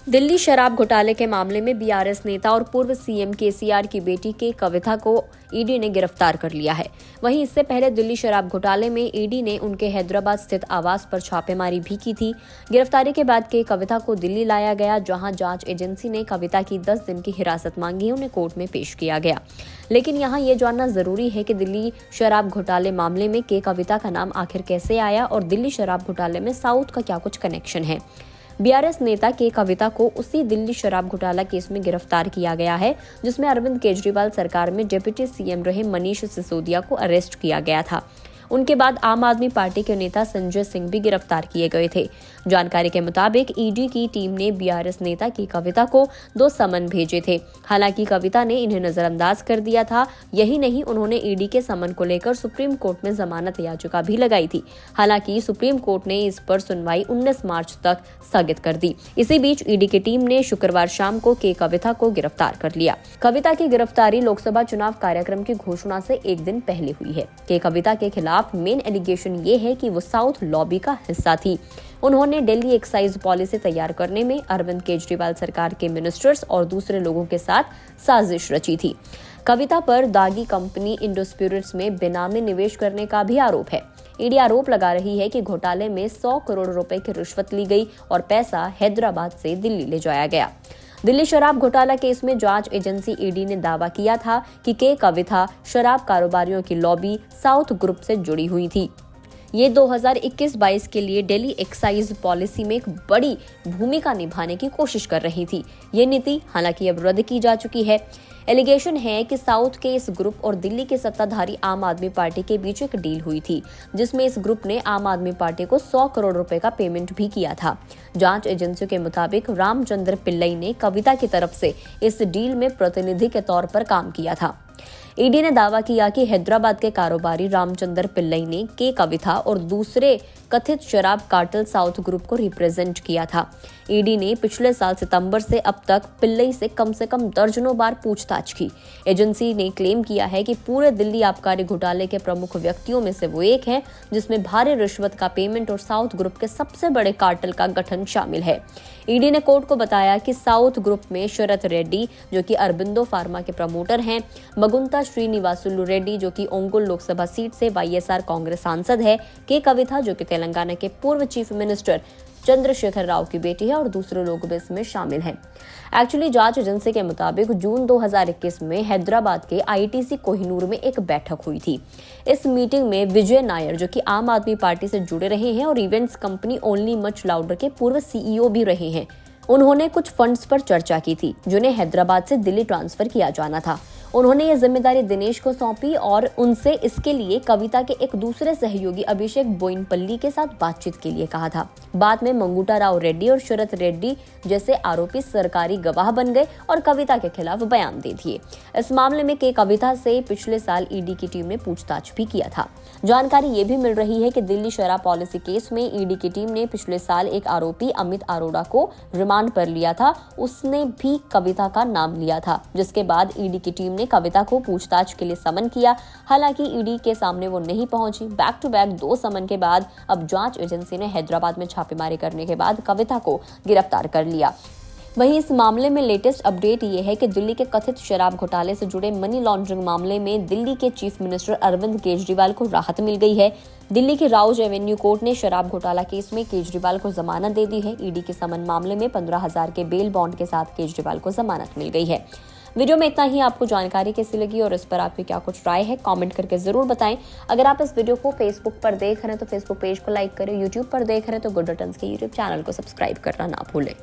दिल्ली शराब घोटाले के मामले में बीआरएस नेता और पूर्व सीएम केसीआर की बेटी के कविता को ईडी ने गिरफ्तार कर लिया है। वहीं इससे पहले दिल्ली शराब घोटाले में ईडी ने उनके हैदराबाद स्थित आवास पर छापेमारी भी की थी। गिरफ्तारी के बाद के कविता को दिल्ली लाया गया, जहां जांच एजेंसी ने कविता की 10 दिन की हिरासत मांगी। उन्हें कोर्ट में पेश किया गया, लेकिन यहां ये जानना जरूरी है कि दिल्ली शराब घोटाले मामले में के कविता का नाम आखिर कैसे आया और दिल्ली शराब घोटाले में साउथ का क्या कुछ कनेक्शन है। बीआरएस नेता के कविता को उसी दिल्ली शराब घोटाला केस में गिरफ्तार किया गया है, जिसमें अरविंद केजरीवाल सरकार में डिप्टी सीएम रहे मनीष सिसोदिया को अरेस्ट किया गया था। उनके बाद आम आदमी पार्टी के नेता संजय सिंह भी गिरफ्तार किए गए थे। जानकारी के मुताबिक ईडी की टीम ने बीआरएस नेता की कविता को 2 समन भेजे थे। हालांकि कविता ने इन्हें नजरअंदाज कर दिया था। यही नहीं, उन्होंने ईडी के समन को लेकर सुप्रीम कोर्ट में जमानत याचिका भी लगाई थी। हालांकि सुप्रीम कोर्ट ने इस पर सुनवाई 19 मार्च तक स्थगित कर दी। इसी बीच ईडी की टीम ने शुक्रवार शाम को के कविता को गिरफ्तार कर लिया। कविता की गिरफ्तारी लोकसभा चुनाव कार्यक्रम की घोषणा से एक दिन पहले हुई है। के कविता के खिलाफ मेन एलिगेशन ये है कि वो साउथ लॉबी का हिस्सा थी। उन्होंने दिल्ली एक्साइज पॉलिसी तैयार करने में अरविंद केजरीवाल सरकार के मिनिस्टर्स और दूसरे लोगों के साथ साजिश रची थी। कविता पर दागी कंपनी इंडो स्पिरिट्स में बेनामी निवेश करने का भी आरोप है। ईडी आरोप लगा रही है कि घोटाले में 100 करोड़ रुपए की रिश्वत ली गई और पैसा हैदराबाद से दिल्ली ले जाया गया। दिल्ली शराब घोटाला केस में जांच एजेंसी ईडी ने दावा किया था कि के कविता शराब कारोबारियों की लॉबी साउथ ग्रुप से जुड़ी हुई थी। ये 2021-22 के लिए दिल्ली एक्साइज पॉलिसी में एक बड़ी भूमिका निभाने की कोशिश कर रही थी। ये नीति हालांकि अब रद्द की जा चुकी है। एलिगेशन है कि साउथ के इस ग्रुप और दिल्ली के सत्ताधारी आम आदमी पार्टी के बीच एक डील हुई थी, जिसमें इस ग्रुप ने आम आदमी पार्टी को 100 करोड़ रुपए का पेमेंट भी किया था। जांच एजेंसियों के मुताबिक रामचंद्र पिल्लई ने कविता की तरफ से इस डील में प्रतिनिधि के तौर पर काम किया था। ईडी ने दावा किया कि हैदराबाद के कारोबारी रामचंद्र पिल्लई ने के कविता और दूसरे कथित शराब कार्टेल साउथ ग्रुप को रिप्रेजेंट किया था। ईडी ने पिछले साल सितंबर से अब तक पिल्लई से कम दर्जनों बार पूछताछ की। एजेंसी ने क्लेम किया है कि पूरे दिल्ली आबकारी घोटाले के प्रमुख व्यक्तियों में से वो एक है, जिसमें भारी रिश्वत का पेमेंट और साउथ ग्रुप के सबसे बड़े कार्टेल का गठन शामिल है। ईडी ने कोर्ट को बताया कि साउथ ग्रुप में शरत रेड्डी, जो कि अरबिंदो फार्मा के प्रमोटर हैं, मगुंता श्रीनिवासुलु रेड्डी, जो कि ओंगोल लोकसभा सीट से वाईएसआर कांग्रेस सांसद है, के कविता, जो कि तेलंगाना के पूर्व चीफ मिनिस्टर चंद्रशेखर राव की बेटी है, और दूसरे लोग भी इसमें शामिल हैं। एक्चुअली जांच एजेंसी के मुताबिक जून 2021 में हैदराबाद के आईटीसी कोहिनूर में एक बैठक हुई थी। इस मीटिंग में विजय नायर, जो कि आम आदमी पार्टी से जुड़े रहे हैं और events company only much louder के पूर्व सीईओ भी रहे हैं, उन्होंने कुछ फंड्स पर चर्चा की थी, जिन्हें हैदराबाद से दिल्ली ट्रांसफर किया जाना था। उन्होंने ये जिम्मेदारी दिनेश को सौंपी और उनसे इसके लिए कविता के एक दूसरे सहयोगी अभिषेक बोइनपल्ली के साथ बातचीत के लिए कहा था। बाद में मंगूटा राव रेड्डी और शरत रेड्डी जैसे आरोपी सरकारी गवाह बन गए और कविता के खिलाफ बयान दे दिए। इस मामले में के कविता से पिछले साल ईडी की टीम ने पूछताछ भी किया था। जानकारी ये भी मिल रही है कि दिल्ली शराब पॉलिसी केस में ईडी की टीम ने पिछले साल एक आरोपी अमित अरोड़ा को रिमांड पर लिया था। उसने भी कविता का नाम लिया था, जिसके बाद ईडी की टीम ने कविता को पूछताछ के लिए समन किया। हालांकि ईडी के सामने वो नहीं पहुंची। बैक टू बैक 2 समन के बाद अब जांच एजेंसी ने हैदराबाद में छापेमारी करने के बाद कविता को गिरफ्तार कर लिया। वहीं इस मामले में लेटेस्ट अपडेट ये है कि दिल्ली के कथित शराब घोटाले से जुड़े मनी लॉन्ड्रिंग मामले में दिल्ली के चीफ मिनिस्टर अरविंद केजरीवाल को राहत मिल गई है। दिल्ली की राउज एवेन्यू कोर्ट ने शराब घोटाला केस में केजरीवाल को जमानत दे दी है। ईडी के समन मामले में 15,000 के बेल बॉन्ड के साथ केजरीवाल को जमानत मिल गई है। वीडियो में इतना ही। आपको जानकारी कैसी लगी और इस पर आपकी क्या कुछ राय है, कमेंट करके जरूर बताएं। अगर आप इस वीडियो को फेसबुक पर देख रहे हैं तो फेसबुक पेज को लाइक करें, यूट्यूब पर देख रहे हैं तो गुड रिटर्न्स के यूट्यूब चैनल को सब्सक्राइब करना ना भूलें।